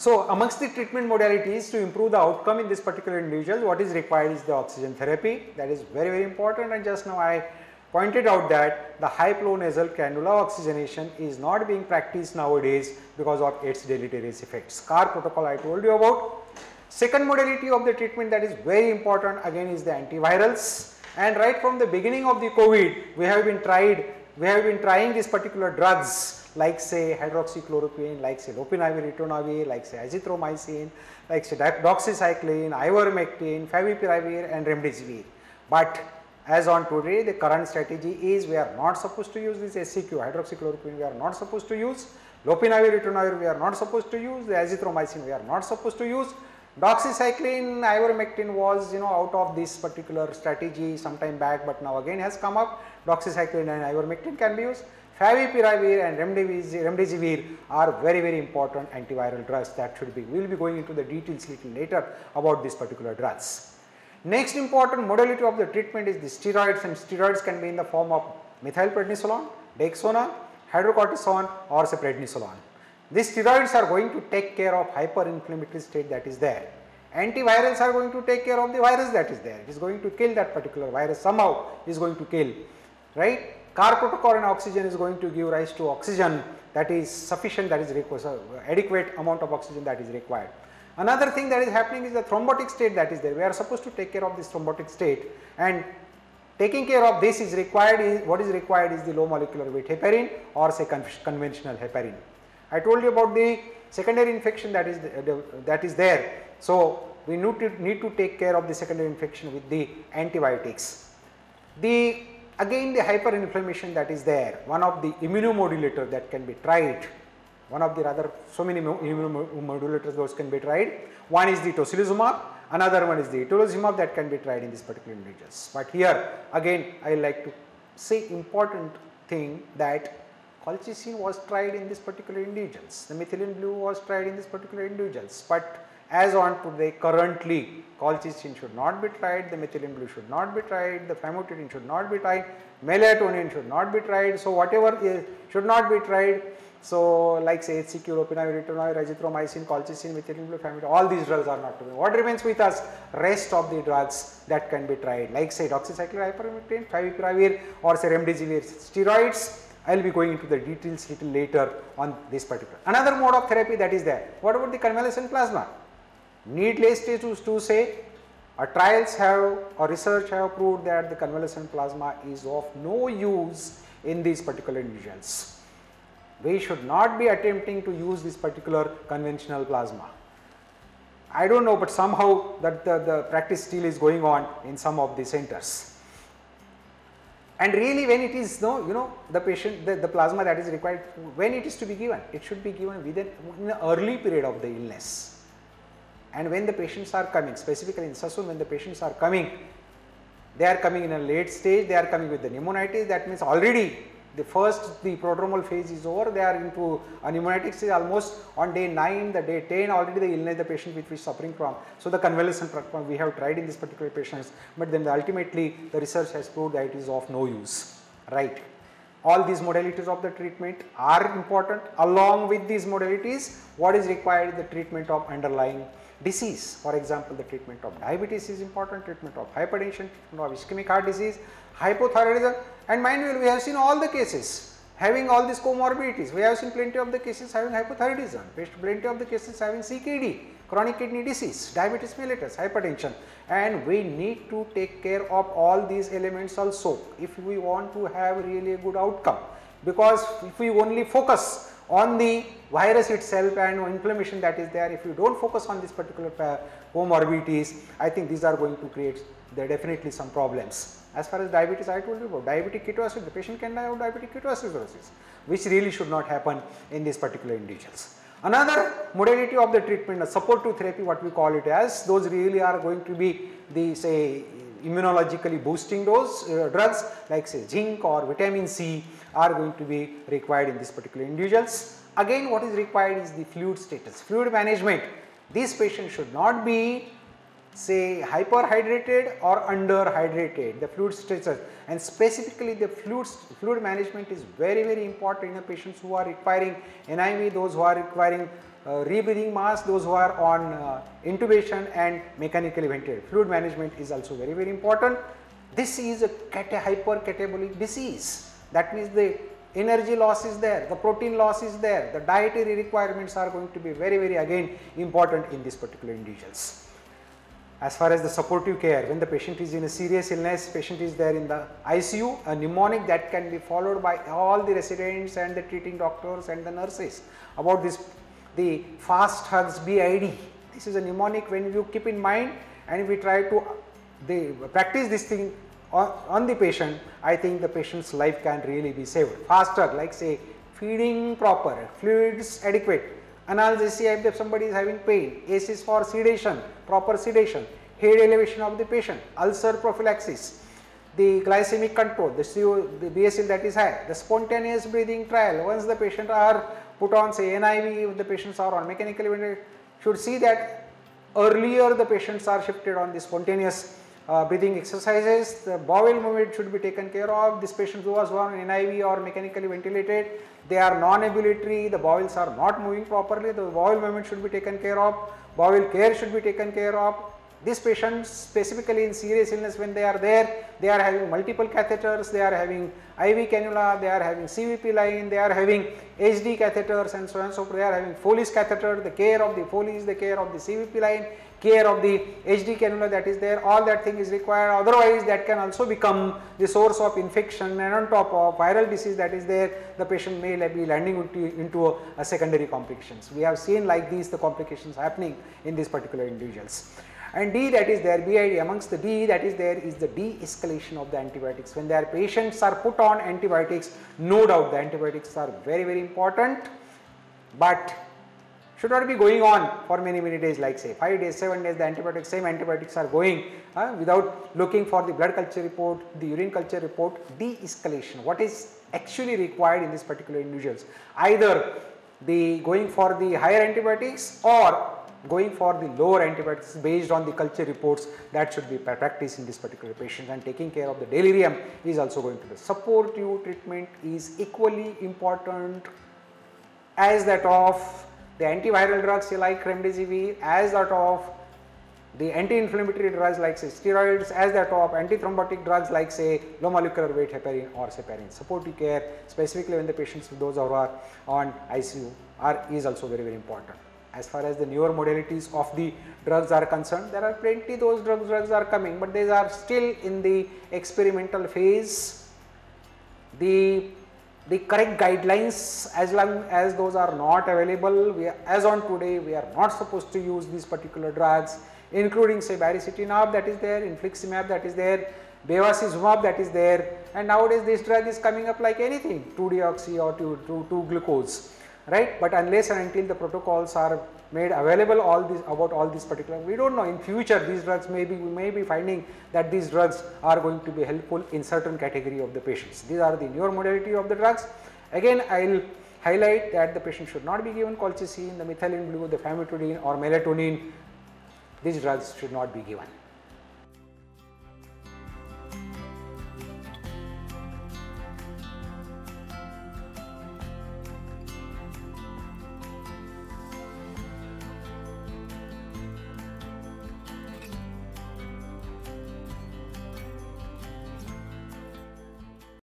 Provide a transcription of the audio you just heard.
So amongst the treatment modalities to improve the outcome in this particular individual, what is required is the oxygen therapy. That is very, very important, and just now I pointed out that the high flow nasal cannula oxygenation is not being practiced nowadays because of its deleterious effects. CAR protocol I told you about. Second modality of the treatment that is very important again is the antivirals, and right from the beginning of the COVID we have been trying these particular drugs like say hydroxychloroquine, like say lopinavir, ritonavir, like say azithromycin, like say doxycycline, ivermectin, favipiravir and remdesivir. But as on today the current strategy is we are not supposed to use this SCQ, hydroxychloroquine we are not supposed to use, lopinavir, ritonavir we are not supposed to use, the azithromycin we are not supposed to use. Doxycycline, ivermectin was out of this particular strategy some time back, but now again has come up. Doxycycline and ivermectin can be used. Favipiravir and remdesivir are very, very important antiviral drugs that should be. We will be going into the details little later about these particular drugs. Next important modality of the treatment is the steroids, and steroids can be in the form of methylprednisolone, Dexona, hydrocortisone or say prednisolone. These steroids are going to take care of hyperinflammatory state that is there. Antivirals are going to take care of the virus that is there. It is going to kill that particular virus, somehow is going to kill, right. CAR protocol and oxygen is going to give rise to oxygen that is sufficient, that is adequate amount of oxygen that is required. Another thing that is happening is the thrombotic state that is there. We are supposed to take care of this thrombotic state, and taking care of this is required. What is required is the low molecular weight heparin or say conventional heparin. I told you about the secondary infection that is there. So we need to take care of the secondary infection with the antibiotics. Again the hyperinflammation that is there, one of the immunomodulator that can be tried, one of the rather so many immunomodulators those can be tried. One is the tocilizumab, another one is the itolizumab that can be tried in this particular individuals. But here again I like to say important thing that colchicine was tried in this particular individuals, the methylene blue was tried in this particular individuals, but as on today currently colchicine should not be tried, the methylene blue should not be tried, the famotidine should not be tried, melatonin should not be tried. So whatever should not be tried, so like say HCQ, lopinavir, ritonavir, azithromycin, colchicine, methylene blue, famotidine, all these drugs are not to be. What remains with us? Rest of the drugs that can be tried like say doxycycline, ivermectin, favipiravir or say remdesivir, steroids. I will be going into the details little later on this particular. Another mode of therapy that is there. What about the convalescent plasma? Needless to say, trials have or research have proved that the convalescent plasma is of no use in these particular individuals. We should not be attempting to use this particular conventional plasma. I don't know, but somehow that the practice still is going on in some of the centers. And really when it is the patient, the plasma that is required, when it is to be given, it should be given in the early period of the illness. And when the patients are coming, specifically in Sassoon, when the patients are coming, they are coming in a late stage, they are coming with the pneumonitis, that means already the prodromal phase is over, they are into a pneumonia stage almost on day 9, the day 10 already the illness the patient with which suffering from. So the convalescent plasma we have tried in this particular patients, but then ultimately the research has proved that it is of no use, right. All these modalities of the treatment are important. Along with these modalities, what is required is the treatment of underlying disease. For example, the treatment of diabetes is important, treatment of hypertension, treatment of ischemic heart disease, hypothyroidism, and mind you, we have seen all the cases having all these comorbidities. We have seen plenty of the cases having hypothyroidism, plenty of the cases having CKD, chronic kidney disease, diabetes mellitus, hypertension, and we need to take care of all these elements also if we want to have really a good outcome, because if we only focus on the virus itself and inflammation that is there, if you do not focus on this particular comorbidities, I think these are going to create definitely some problems. As far as diabetes, I told you about diabetic ketoacidosis, the patient can die of diabetic ketoacidosis, which really should not happen in these particular individuals. Another modality of the treatment, a supportive therapy, what we call it as, those really are going to be the say immunologically boosting those drugs like say zinc or vitamin C are going to be required in this particular individuals. Again, what is required is the fluid status, fluid management. These patients should not be say hyperhydrated or underhydrated, the fluid status, and specifically the fluid management is very, very important in the patients who are requiring NIV, those who are requiring rebreathing mask, those who are on intubation and mechanically ventilated. Fluid management is also very, very important. This is a hypercatabolic disease. That means the energy loss is there, the protein loss is there, the dietary requirements are going to be very, very again important in this particular individuals. As far as the supportive care, when the patient is in a serious illness, patient is there in the ICU, a mnemonic that can be followed by all the residents and the treating doctors and the nurses about this, the fast hugs BID. This is a mnemonic when you keep in mind and we try to practice this thing on the patient, I think the patient's life can really be saved. Fast hug, like say feeding proper, fluids adequate, analgesia if somebody is having pain, ACEs for sedation, proper sedation, head elevation of the patient, ulcer prophylaxis, the glycemic control, the BSL that is high, the spontaneous breathing trial. Once the patient are put on say NIV, if the patients are on mechanically ventilated, should see that earlier the patients are shifted on the spontaneous breathing exercises. The bowel movement should be taken care of. This patient who was on NIV or mechanically ventilated, they are non-ambulatory, the bowels are not moving properly, the bowel movement should be taken care of, bowel care should be taken care of. These patients specifically in serious illness, when they are there, they are having multiple catheters, they are having IV cannula, they are having CVP line, they are having HD catheters and so on and so forth, they are having Foley's catheter, the care of the Foley's, the care of the CVP line, care of the HD cannula that is there, all that thing is required, otherwise that can also become the source of infection, and on top of viral disease that is there, the patient may be landing into a secondary complications. We have seen like these the complications happening in these particular individuals. And D that is there, BID, amongst the D that is there is the de-escalation of the antibiotics. When their patients are put on antibiotics, no doubt the antibiotics are very, very important, but should not be going on for many, many days, like say 5 days, 7 days, the antibiotics, same antibiotics are going without looking for the blood culture report, the urine culture report. De-escalation, what is actually required in this particular individuals, either the going for the higher antibiotics or going for the lower antibiotics based on the culture reports, that should be practiced in this particular patient, and taking care of the delirium is also going to be. Supportive treatment is equally important as that of the antiviral drugs like remdesivir, as that of the anti-inflammatory drugs like say steroids, as that of antithrombotic drugs like say low molecular weight heparin or heparin. Supportive care, specifically when the patients, those who are on ICU, is also very, very important. As far as the newer modalities of the drugs are concerned, there are plenty those drugs are coming, but they are still in the experimental phase. The correct guidelines, as long as those are not available, as on today we are not supposed to use these particular drugs, including say baricitinib that is there, infliximab that is there, bevacizumab that is there, and nowadays this drug is coming up like anything, 2-deoxy or 2-glucose. Right, but unless and until the protocols are made available about all these particular, we don't know in future these drugs we may be finding that these drugs are going to be helpful in certain category of the patients. These are the newer modality of the drugs. Again, I will highlight that the patient should not be given colchicine, the methylene blue, the famotidine or melatonin. These drugs should not be given.